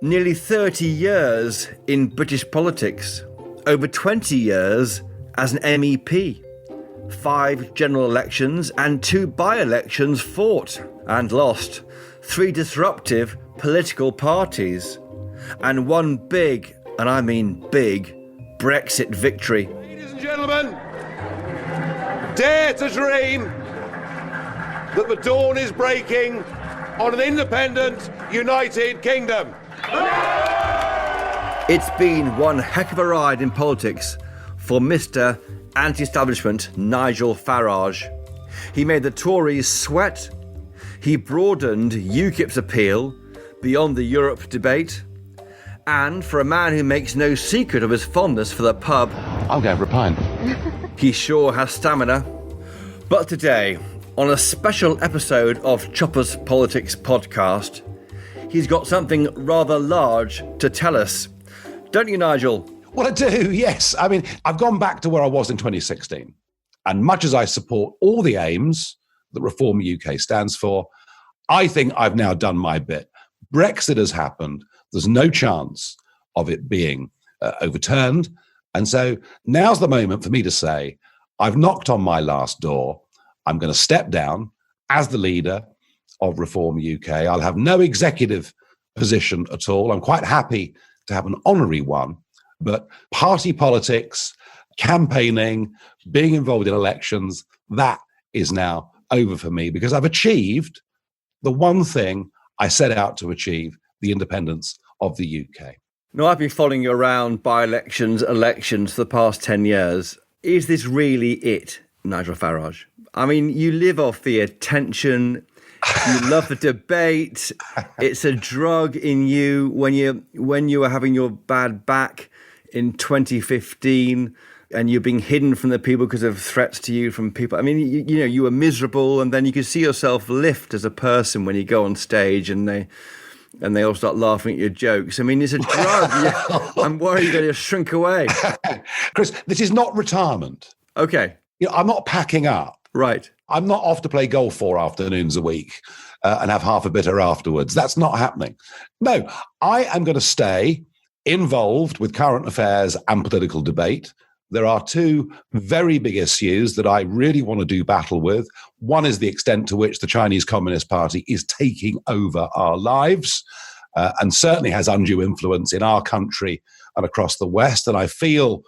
Nearly 30 years in British politics, over 20 years as an MEP, 5 general elections and 2 by-elections fought and lost, 3 disruptive political parties, and 1 big, and I mean big, Brexit victory. Ladies and gentlemen, dare to dream that the dawn is breaking on an independent, united kingdom. It's been one heck of a ride in politics for Mr. Anti-Establishment Nigel Farage. He made the Tories sweat. He broadened UKIP's appeal beyond the Europe debate. And for a man who makes no secret of his fondness for the pub, I'll go for a pint. He sure has stamina. But today, on a special episode of Chopper's Politics podcast, he's got something rather large to tell us. Don't you, Nigel? Well, I do, yes. I mean, I've gone back to where I was in 2016. And much as I support all the aims that Reform UK stands for, I think I've now done my bit. Brexit has happened. There's no chance of it being overturned. And so now's the moment for me to say, I've knocked on my last door. I'm going to step down as the leader of Reform UK. I'll have no executive position at all. I'm quite happy to have an honorary one. But party politics, campaigning, being involved in elections, that is now over for me because I've achieved the one thing I set out to achieve, the independence of the UK. Now, I've been following you around by-elections, elections for the past 10 years. Is this really it, Nigel Farage? I mean, you live off the attention, you love the debate, it's a drug in you when you were having your bad back in 2015 and you're being hidden from the people because of threats to you from people. I mean, you were miserable, and then you could see yourself lift as a person when you go on stage and they all start laughing at your jokes. I mean, it's a drug. I'm worried you're going to shrink away. Chris, this is not retirement. Okay. I'm not packing up. Right. I'm not off to play golf 4 afternoons a week and have half a bitter afterwards. That's not happening. No, I am going to stay involved with current affairs and political debate. There are 2 very big issues that I really want to do battle with. One is the extent to which the Chinese Communist Party is taking over our lives and certainly has undue influence in our country and across the West. And I feel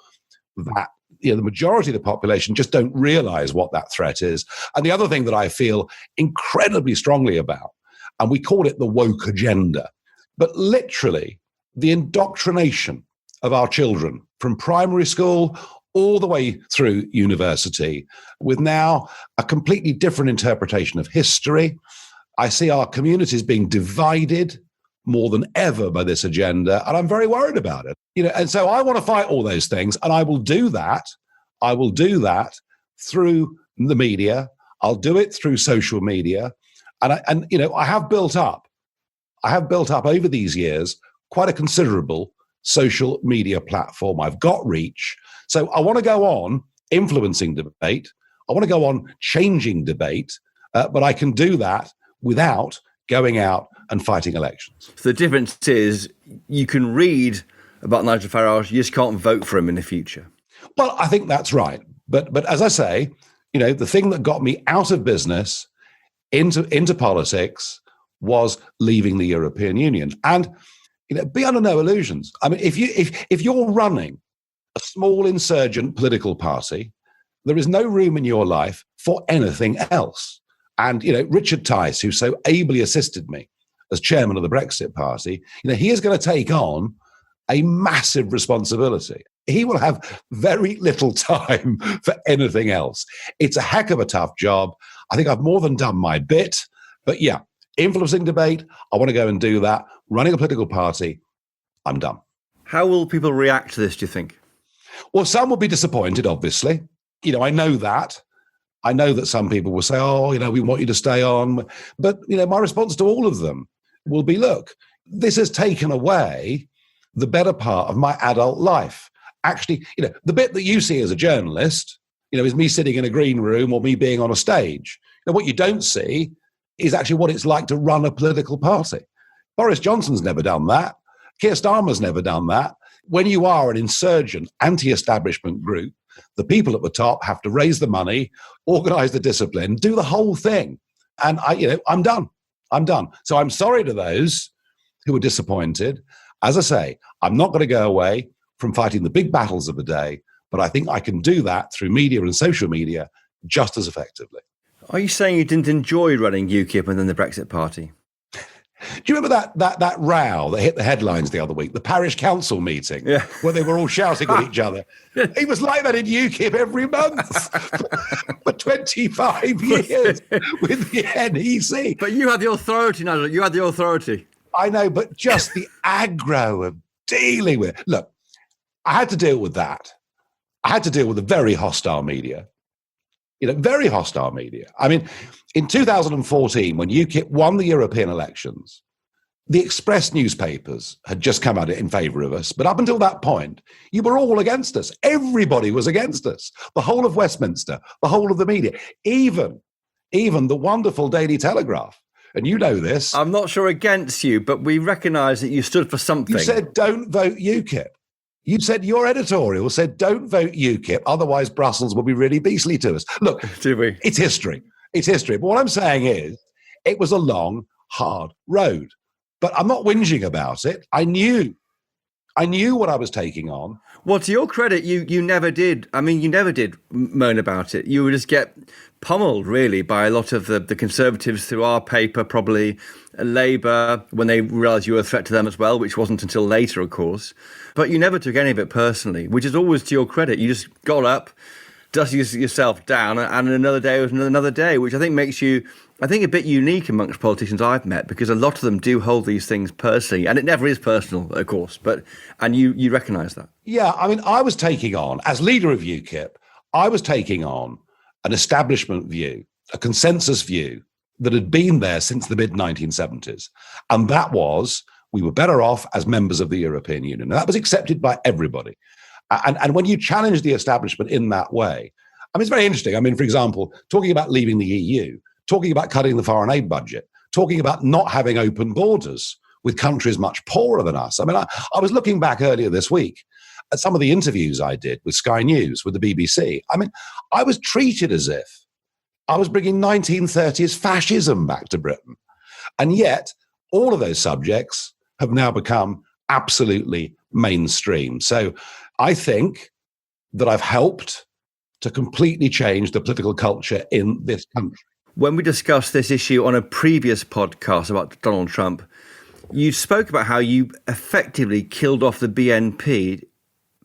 that the majority of the population just don't realize what that threat is. And the other thing that I feel incredibly strongly about, and we call it the woke agenda, but literally the indoctrination of our children from primary school all the way through university, with now a completely different interpretation of history. I see our communities being divided more than ever by this agenda, and I'm very worried about it. And so I want to fight all those things, and I will do that. I will do that through the media. I'll do it through social media, and I have built up over these years quite a considerable social media platform. I've got reach. So I want to go on influencing debate. I want to go on changing debate, but I can do that without going out and fighting elections. So the difference is you can read about Nigel Farage, you just can't vote for him in the future. Well, I think that's right. But as I say, the thing that got me out of business into politics was leaving the European Union. And be under no illusions. I mean, if you're running a small insurgent political party, there is no room in your life for anything else. And, Richard Tice, who so ably assisted me as chairman of the Brexit Party, he is going to take on a massive responsibility. He will have very little time for anything else. It's a heck of a tough job. I think I've more than done my bit. But yeah, influencing debate, I want to go and do that. Running a political party, I'm done. How will people react to this, do you think? Well, some will be disappointed, obviously. I know that. I know that some people will say, we want you to stay on. But, my response to all of them will be, look, this has taken away the better part of my adult life. Actually, the bit that you see as a journalist, is me sitting in a green room or me being on a stage. What you don't see is actually what it's like to run a political party. Boris Johnson's never done that. Keir Starmer's never done that. When you are an insurgent, anti-establishment group, the people at the top have to raise the money, organise the discipline, do the whole thing. And I'm done. So I'm sorry to those who are disappointed. As I say, I'm not going to go away from fighting the big battles of the day, but I think I can do that through media and social media just as effectively. Are you saying you didn't enjoy running UKIP and then the Brexit Party? Do you remember that row that hit the headlines the other week, the parish council meeting, where they were all shouting at each other? It was like that in UKIP every month for 25 years with the NEC. But you had the authority, Nigel. You had the authority. I know, but just the aggro of dealing with it. Look, I had to deal with that. I had to deal with the very hostile media. Very hostile media. I mean, in 2014, when UKIP won the European elections, the Express newspapers had just come out in favour of us. But up until that point, you were all against us. Everybody was against us. The whole of Westminster, the whole of the media, even the wonderful Daily Telegraph. And you know this. I'm not sure against you, but we recognise that you stood for something. You said, don't vote UKIP. You said, your editorial said, don't vote UKIP, otherwise Brussels will be really beastly to us. Look, it's history. It's history. But what I'm saying is, it was a long, hard road. But I'm not whinging about it. I knew what I was taking on. Well, to your credit, you never did. I mean, you never did moan about it. You would just get pummeled, really, by a lot of the Conservatives through our paper, probably Labour, when they realised you were a threat to them as well, which wasn't until later, of course. But you never took any of it personally, which is always to your credit. You just got up, dusted yourself down, and another day was another day, which I think makes you, a bit unique amongst politicians I've met, because a lot of them do hold these things personally, and it never is personal, of course, and you recognise that. Yeah, I mean, I was taking on, as leader of UKIP, I was taking on an establishment view, a consensus view that had been there since the mid-1970s. And that was, we were better off as members of the European Union. And that was accepted by everybody. And when you challenge the establishment in that way, I mean, it's very interesting. I mean, for example, talking about leaving the EU, talking about cutting the foreign aid budget, talking about not having open borders with countries much poorer than us. I mean, I was looking back earlier this week at some of the interviews I did with Sky News, with the BBC. I mean, I was treated as if I was bringing 1930s fascism back to Britain. And yet, all of those subjects have now become absolutely mainstream. So I think that I've helped to completely change the political culture in this country. When we discussed this issue on a previous podcast about Donald Trump, you spoke about how you effectively killed off the BNP.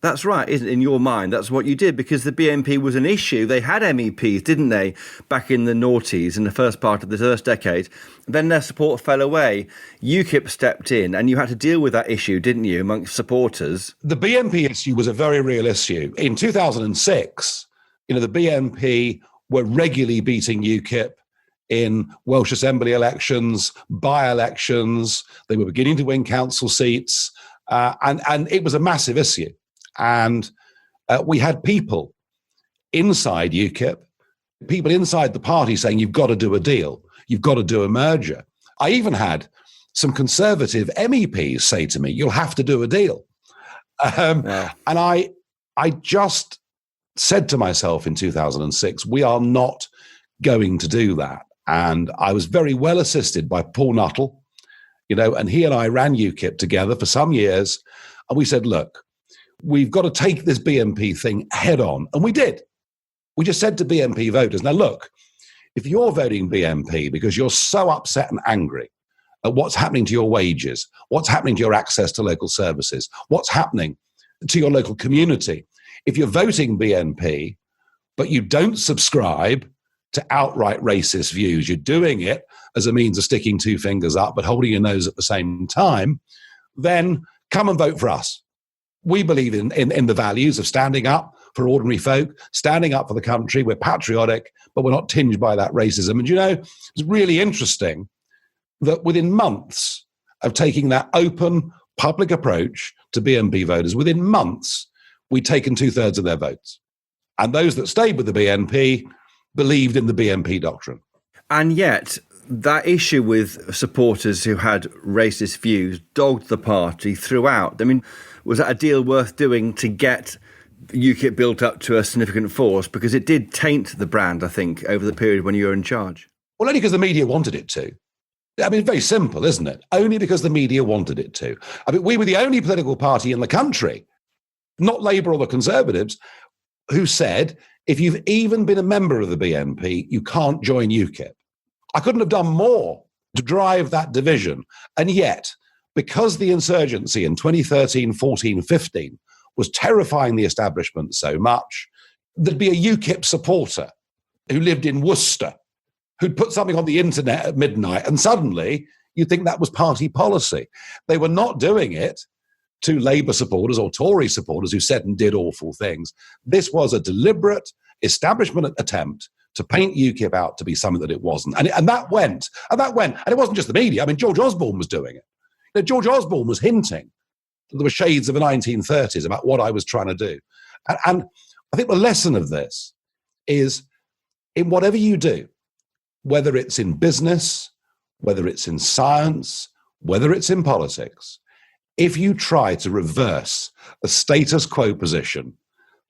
That's right, isn't it? In your mind, that's what you did, because the BNP was an issue. They had MEPs, didn't they, back in the noughties, in the first part of the first decade. Then their support fell away. UKIP stepped in, and you had to deal with that issue, didn't you, amongst supporters? The BNP issue was a very real issue. In 2006, the BNP were regularly beating UKIP in Welsh Assembly elections, by-elections. They were beginning to win council seats, and it was a massive issue. And we had people inside UKIP, people inside the party saying, you've got to do a deal. You've got to do a merger. I even had some Conservative MEPs say to me, you'll have to do a deal. Wow. And I just said to myself in 2006, we are not going to do that. And I was very well assisted by Paul Nuttall, and he and I ran UKIP together for some years. And we said, look, we've got to take this BNP thing head on. And we did. We just said to BNP voters, now look, if you're voting BNP because you're so upset and angry at what's happening to your wages, what's happening to your access to local services, what's happening to your local community, if you're voting BNP, but you don't subscribe to outright racist views, you're doing it as a means of sticking two fingers up but holding your nose at the same time, then come and vote for us. We believe in the values of standing up for ordinary folk, standing up for the country. We're patriotic, but we're not tinged by that racism. And it's really interesting that within months of taking that open public approach to BNP voters, within months, we'd taken 2/3 of their votes. And those that stayed with the BNP believed in the BNP doctrine. And yet, That issue with supporters who had racist views dogged the party throughout. I mean, was that a deal worth doing to get UKIP built up to a significant force? Because it did taint the brand, I think, over the period when you were in charge. Well, only because the media wanted it to. I mean, very simple, isn't it? Only because the media wanted it to. I mean, we were the only political party in the country, not Labour or the Conservatives, who said, if you've even been a member of the BNP, you can't join UKIP. I couldn't have done more to drive that division. And yet, because the insurgency in 2013, 14, 15 was terrifying the establishment so much, there'd be a UKIP supporter who lived in Worcester, who'd put something on the internet at midnight, and suddenly you'd think that was party policy. They were not doing it to Labour supporters or Tory supporters who said and did awful things. This was a deliberate establishment attempt to paint UKIP out to be something that it wasn't. And that went. And it wasn't just the media. I mean, George Osborne was doing it. You know, George Osborne was hinting that there were shades of the 1930s about what I was trying to do. And I think the lesson of this is, in whatever you do, whether it's in business, whether it's in science, whether it's in politics, if you try to reverse a status quo position,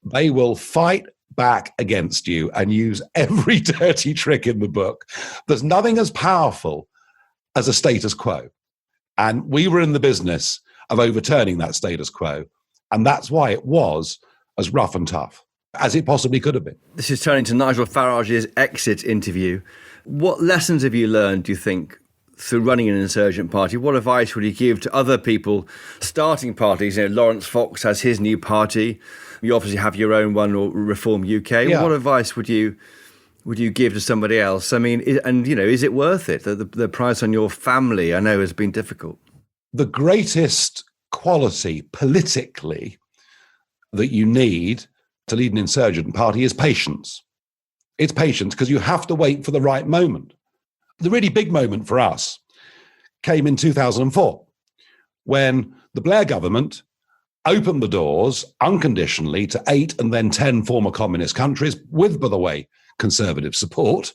they will fight back against you and use every dirty trick in the book. There's nothing as powerful as a status quo. And we were in the business of overturning that status quo. And that's why it was as rough and tough as it possibly could have been. This is turning to Nigel Farage's exit interview. What lessons have you learned, do you think, through running an insurgent party? What advice would you give to other people starting parties? You know, Lawrence Fox has his new party. You obviously have your own one, or Reform UK. Yeah. What advice would you give to somebody else? I mean, is it worth it? The price on your family, I know, has been difficult. The greatest quality politically that you need to lead an insurgent party is patience. It's patience, because you have to wait for the right moment. The really big moment for us came in 2004, when the Blair government opened the doors unconditionally to 8 and then 10 former communist countries with, by the way, Conservative support.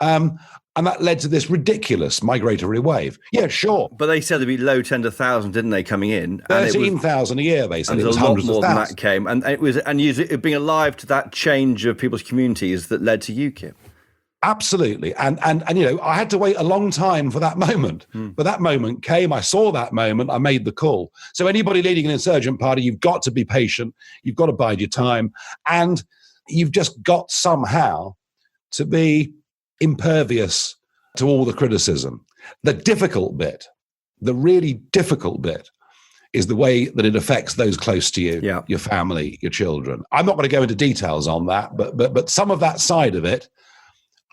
And that led to this ridiculous migratory wave. Yeah, sure. But they said there'd be low tens of thousands, didn't they, coming in? 13,000 a year, they said. And it was a lot hundreds more of than thousands. that came. And it being alive to that change of people's communities that led to UKIP. Absolutely. And I had to wait a long time for that moment. But that moment came, I saw that moment, I made the call. So anybody leading an insurgent party, you've got to be patient, you've got to bide your time, and you've just got somehow to be impervious to all the criticism. The difficult bit, the really difficult bit, is the way that it affects those close to you, your family, your children. I'm not going to go into details on that, but some of that side of it,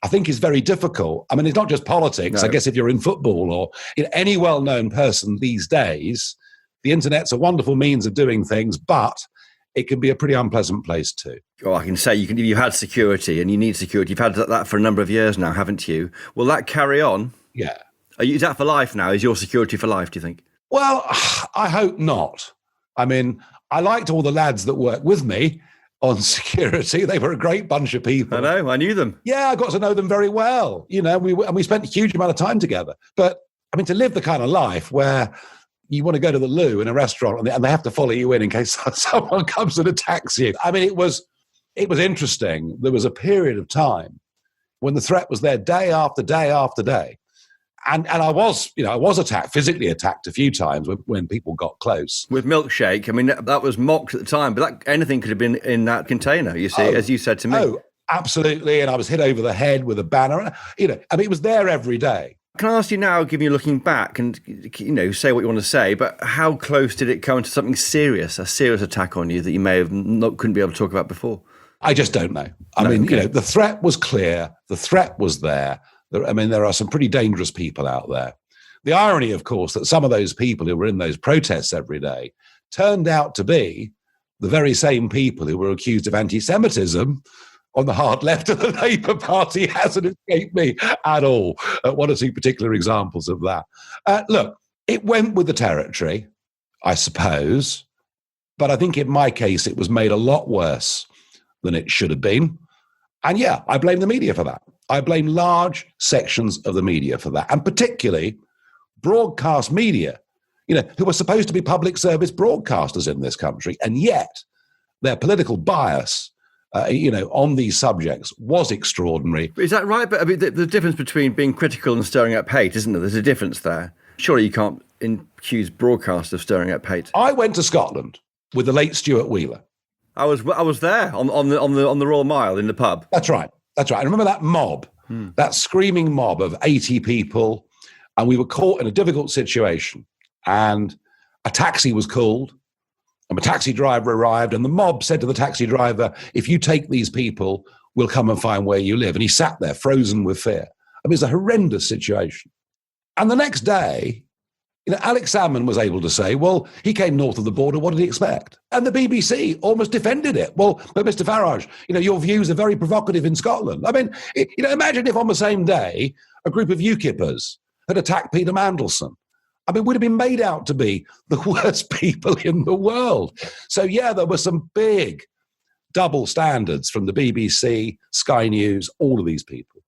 I think, is very difficult. I mean, it's not just politics. No. I guess if you're in football or in any well-known person these days, the internet's a wonderful means of doing things, but it can be a pretty unpleasant place too. Oh, I can say you had security, and you need security. You've had that for a number of years now, haven't you? Will that carry on? Yeah. Is that for life now? Is your security for life, do you think? Well, I hope not. I mean, I liked all the lads that worked with me on security. They were a great bunch of people. I know, I knew them. Yeah, I got to know them very well. You know, we spent a huge amount of time together. But I mean, to live the kind of life where you want to go to the loo in a restaurant and they have to follow you in case someone comes and attacks you. I mean, it was interesting. There was a period of time when the threat was there day after day after day. And I was physically attacked a few times when people got close. With Milkshake, I mean, that was mocked at the time, but anything could have been in that container, you see, as you said to me. Oh, absolutely. And I was hit over the head with a banner. You know, I mean, it was there every day. Can I ask you now, given you looking back, and, say what you want to say, but how close did it come to something serious, a serious attack on you that you may have couldn't be able to talk about before? I just don't know. I mean, the threat was clear. The threat was there. There are some pretty dangerous people out there. The irony, of course, that some of those people who were in those protests every day turned out to be the very same people who were accused of anti-Semitism on the hard left of the Labour Party. Hasn't escaped me at all. One or two particular examples of that. Look, it went with the territory, I suppose, but I think in my case it was made a lot worse than it should have been. And yeah, I blame the media for that. I blame large sections of the media for that, and particularly broadcast media, who are supposed to be public service broadcasters in this country, and yet their political bias, on these subjects was extraordinary. Is that right? But I mean, the difference between being critical and stirring up hate, isn't there? There's a difference there. Surely you can't accuse broadcasters of stirring up hate. I went to Scotland with the late Stuart Wheeler. I was there on the Royal Mile in the pub. That's right. I remember that mob, that screaming mob of 80 people, and we were caught in a difficult situation. And a taxi was called, and a taxi driver arrived, and the mob said to the taxi driver, "If you take these people, we'll come and find where you live." And he sat there frozen with fear. I mean, it's a horrendous situation. And the next day, Alex Salmond was able to say, well, he came north of the border, what did he expect? And the BBC almost defended it. Well, but Mr. Farage, your views are very provocative in Scotland. I mean, imagine if on the same day, a group of UKIPers had attacked Peter Mandelson. I mean, we'd have been made out to be the worst people in the world. So, yeah, there were some big double standards from the BBC, Sky News, all of these people.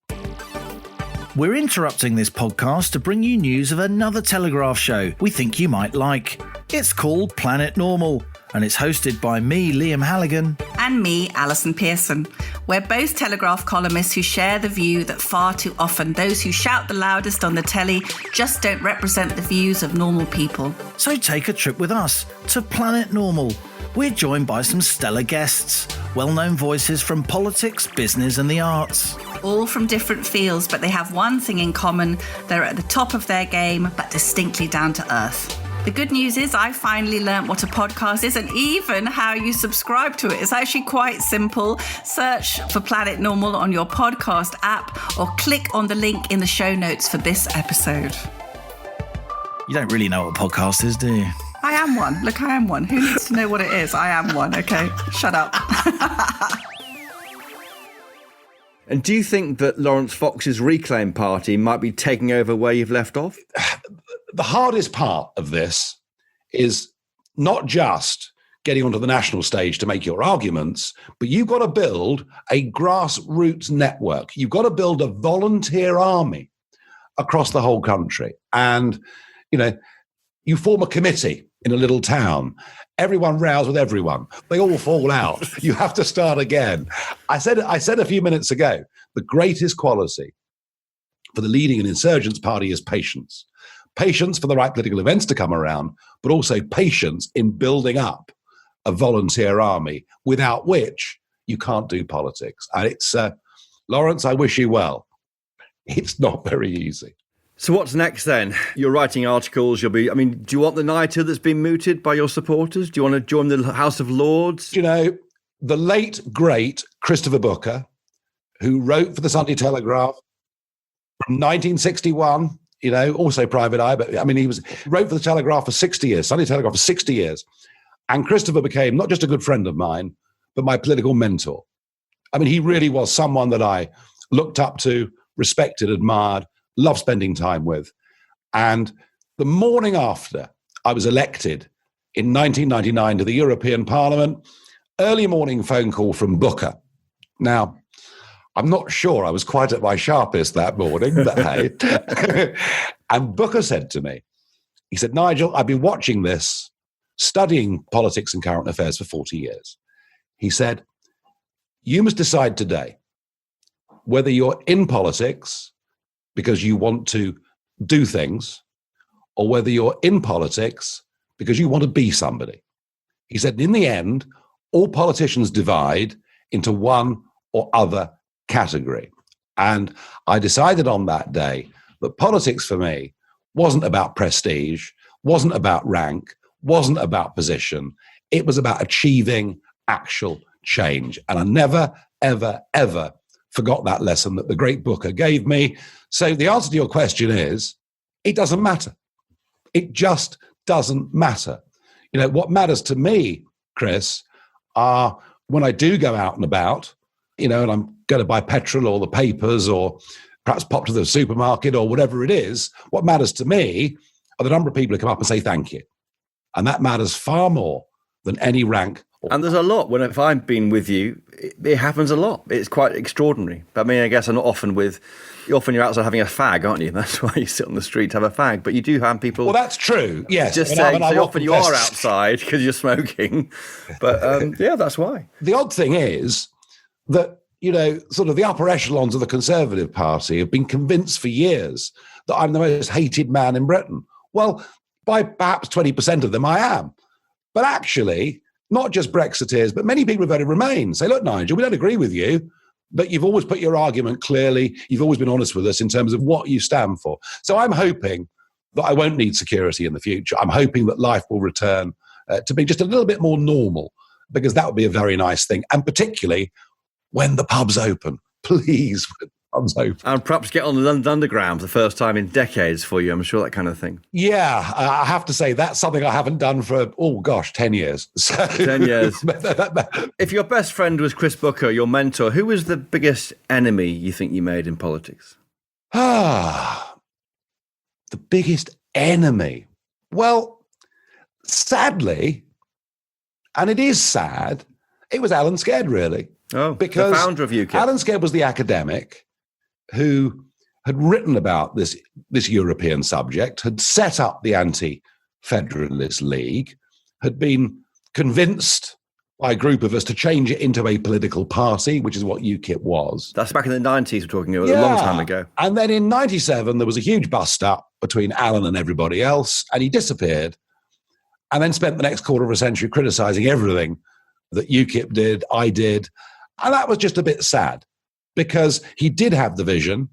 We're interrupting this podcast to bring you news of another Telegraph show we think you might like. It's called Planet Normal, and it's hosted by me, Liam Halligan. And me, Alison Pearson. We're both Telegraph columnists who share the view that far too often those who shout the loudest on the telly just don't represent the views of normal people. So take a trip with us to Planet Normal. We're joined by some stellar guests, well-known voices from politics, business and the arts. All from different fields, but they have one thing in common. They're at the top of their game, but distinctly down to earth. The good news is I finally learnt what a podcast is and even how you subscribe to it. It's actually quite simple. Search for Planet Normal on your podcast app or click on the link in the show notes for this episode. You don't really know what a podcast is, do you? I am one. Look, I am one. Who needs to know what it is? I am one, okay? Shut up. And do you think that Laurence Fox's Reclaim Party might be taking over where you've left off? The hardest part of this is not just getting onto the national stage to make your arguments, but you've got to build a grassroots network. You've got to build a volunteer army across the whole country. And, you form a committee in a little town. Everyone rows with everyone. They all fall out. You have to start again. I said a few minutes ago, the greatest quality for the leading an insurgents party is patience. Patience for the right political events to come around, but also patience in building up a volunteer army, without which you can't do politics. And it's, Laurence, I wish you well. It's not very easy. So what's next then? You're writing articles, do you want the knighthood that's been mooted by your supporters? Do you want to join the House of Lords? The late, great Christopher Booker, who wrote for the Sunday Telegraph from 1961, also Private Eye, but he wrote for the Telegraph for 60 years, Sunday Telegraph for 60 years. And Christopher became not just a good friend of mine, but my political mentor. He really was someone that I looked up to, respected, admired, loved spending time with. And the morning after I was elected in 1999 to the European Parliament, early morning phone call from Booker. Now, I'm not sure I was quite at my sharpest that morning, but hey. And Booker said to me, he said, "Nigel, I've been watching this, studying politics and current affairs for 40 years. He said, you must decide today whether you're in politics because you want to do things, or whether you're in politics because you want to be somebody." He said, in the end, all politicians divide into one or other category. And I decided on that day that politics for me wasn't about prestige, wasn't about rank, wasn't about position. It was about achieving actual change. And I never, ever, ever forgot that lesson that the great Booker gave me. So the answer to your question is, it doesn't matter. It just doesn't matter. What matters to me, Chris, are when I do go out and about, and I'm going to buy petrol or the papers or perhaps pop to the supermarket or whatever it is, what matters to me are the number of people who come up and say thank you. And that matters far more than any rank And there's a lot. If I've been with you, it happens a lot. It's quite extraordinary. But I mean, I guess I'm not often you're outside having a fag, aren't you? That's why you sit on the street to have a fag. But you do have people. Well, that's true. Yes. Just saying, so often you are outside because you're smoking. But yeah, that's why. The odd thing is that, sort of the upper echelons of the Conservative Party have been convinced for years that I'm the most hated man in Britain. Well, by perhaps 20% of them, I am. But actually, not just Brexiteers, but many people who voted Remain say, look, Nigel, we don't agree with you, but you've always put your argument clearly. You've always been honest with us in terms of what you stand for. So I'm hoping that I won't need security in the future. I'm hoping that life will return to be just a little bit more normal, because that would be a very nice thing. And particularly when the pubs open, please, when the pubs open. And perhaps get on the London Underground for the first time in decades for you, I'm sure, that kind of thing. Yeah, I have to say that's something I haven't done for, 10 years. So, 10 years. If your best friend was Chris Booker, your mentor, who was the biggest enemy you think you made in politics? The biggest enemy. Well, sadly, and it is sad, it was Alan Sked, really. Oh, because the founder of UKIP. Alan Sked was the academic who had written about this European subject, had set up the Anti-Federalist League, had been convinced by a group of us to change it into a political party, which is what UKIP was. That's back in the 90s we're talking about, a long time ago. And then in 97, there was a huge bust-up between Alan and everybody else, and he disappeared, and then spent the next quarter of a century criticising everything that UKIP did, I did. And that was just a bit sad, because he did have the vision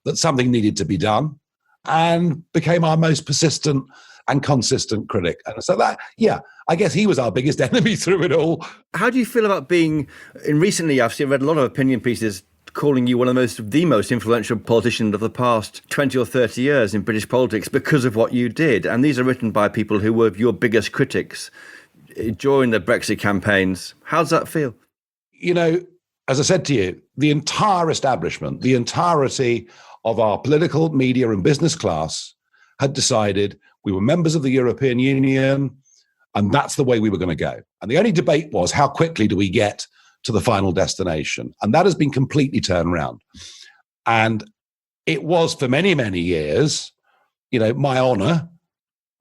that something needed to be done and became our most persistent and consistent critic. And so that, I guess he was our biggest enemy through it all. How do you feel about being, recently I've read a lot of opinion pieces calling you one of the most influential politicians of the past 20 or 30 years in British politics because of what you did. And these are written by people who were your biggest critics during the Brexit campaigns. How does that feel? As I said to you, the entire establishment, the entirety of our political, media and business class had decided we were members of the European Union and that's the way we were going to go. And the only debate was, how quickly do we get to the final destination? And that has been completely turned around. And it was for many, many years, my honour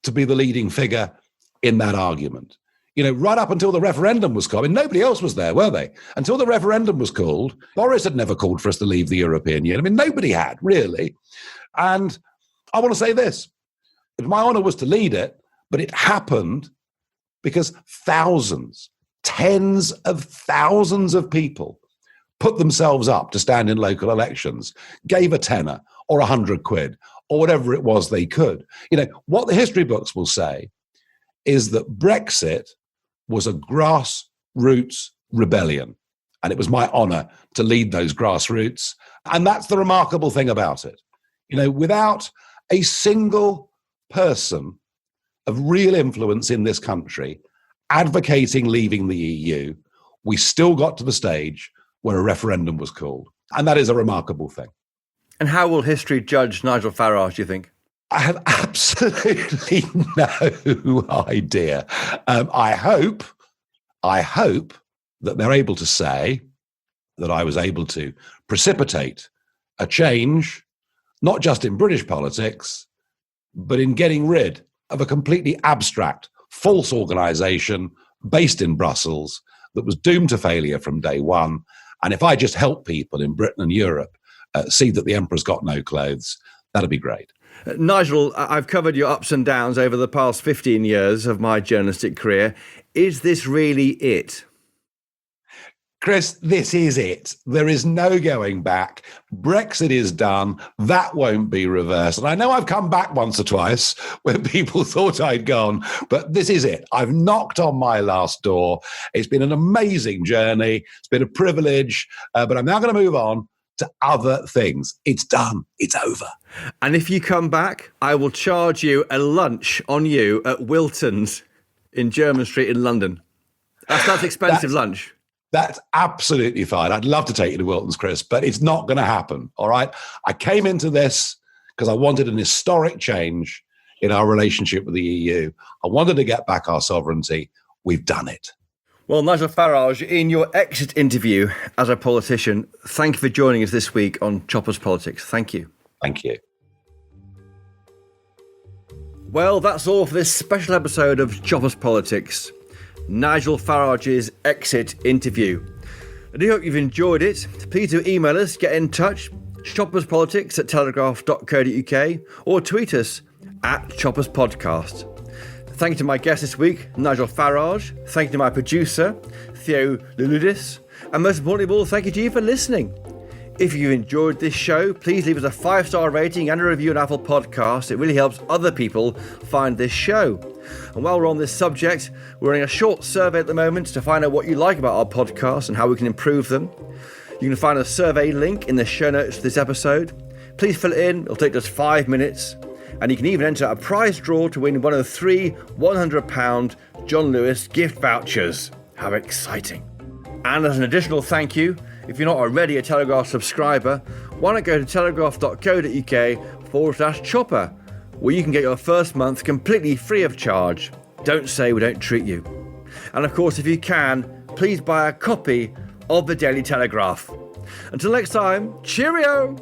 to be the leading figure in that argument. Right up until the referendum was called, nobody else was there, were they? Until the referendum was called, Boris had never called for us to leave the European Union. Nobody had, really. And I want to say this. My honour was to lead it, but it happened because thousands, tens of thousands of people put themselves up to stand in local elections, gave a tenner or 100 quid or whatever it was they could. What the history books will say is that Brexit was a grassroots rebellion. And it was my honour to lead those grassroots. And that's the remarkable thing about it. Without a single person of real influence in this country advocating leaving the EU, we still got to the stage where a referendum was called. And that is a remarkable thing. And how will history judge Nigel Farage, do you think? I have absolutely no idea. I hope that they're able to say that I was able to precipitate a change, not just in British politics, but in getting rid of a completely abstract, false organisation based in Brussels that was doomed to failure from day one. And if I just help people in Britain and Europe see that the emperor's got no clothes, that'd be great. Nigel, I've covered your ups and downs over the past 15 years of my journalistic career. Is this really it? Chris, this is it. There is no going back. Brexit is done. That won't be reversed. And I know I've come back once or twice when people thought I'd gone, but this is it. I've knocked on my last door. It's been an amazing journey. It's been a privilege, but I'm now going to move on to other things. It's done. It's over. And if you come back, I will charge you a lunch on you at Wilton's in Jermyn Street in London. That's expensive lunch. That's absolutely fine. I'd love to take you to Wilton's, Chris, but it's not going to happen, all right? I came into this because I wanted an historic change in our relationship with the EU. I wanted to get back our sovereignty. We've done it. Well, Nigel Farage, in your exit interview as a politician, thank you for joining us this week on Choppers Politics. Thank you. Thank you. Well, that's all for this special episode of Choppers Politics, Nigel Farage's exit interview. I do hope you've enjoyed it. Please do email us, get in touch, chopperspolitics@telegraph.co.uk, or tweet us @chopperspodcast. Thank you to my guest this week, Nigel Farage. Thank you to my producer, Theo Luludis. And most importantly of all, thank you to you for listening. If you've enjoyed this show, please leave us a 5-star rating and a review on Apple Podcasts. It really helps other people find this show. And while we're on this subject, we're running a short survey at the moment to find out what you like about our podcasts and how we can improve them. You can find a survey link in the show notes for this episode. Please fill it in. It'll take just 5 minutes. And you can even enter a prize draw to win one of the 3 £100 John Lewis gift vouchers. How exciting. And as an additional thank you, if you're not already a Telegraph subscriber, why not go to telegraph.co.uk/chopper, where you can get your first month completely free of charge. Don't say we don't treat you. And of course, if you can, please buy a copy of the Daily Telegraph. Until next time, cheerio!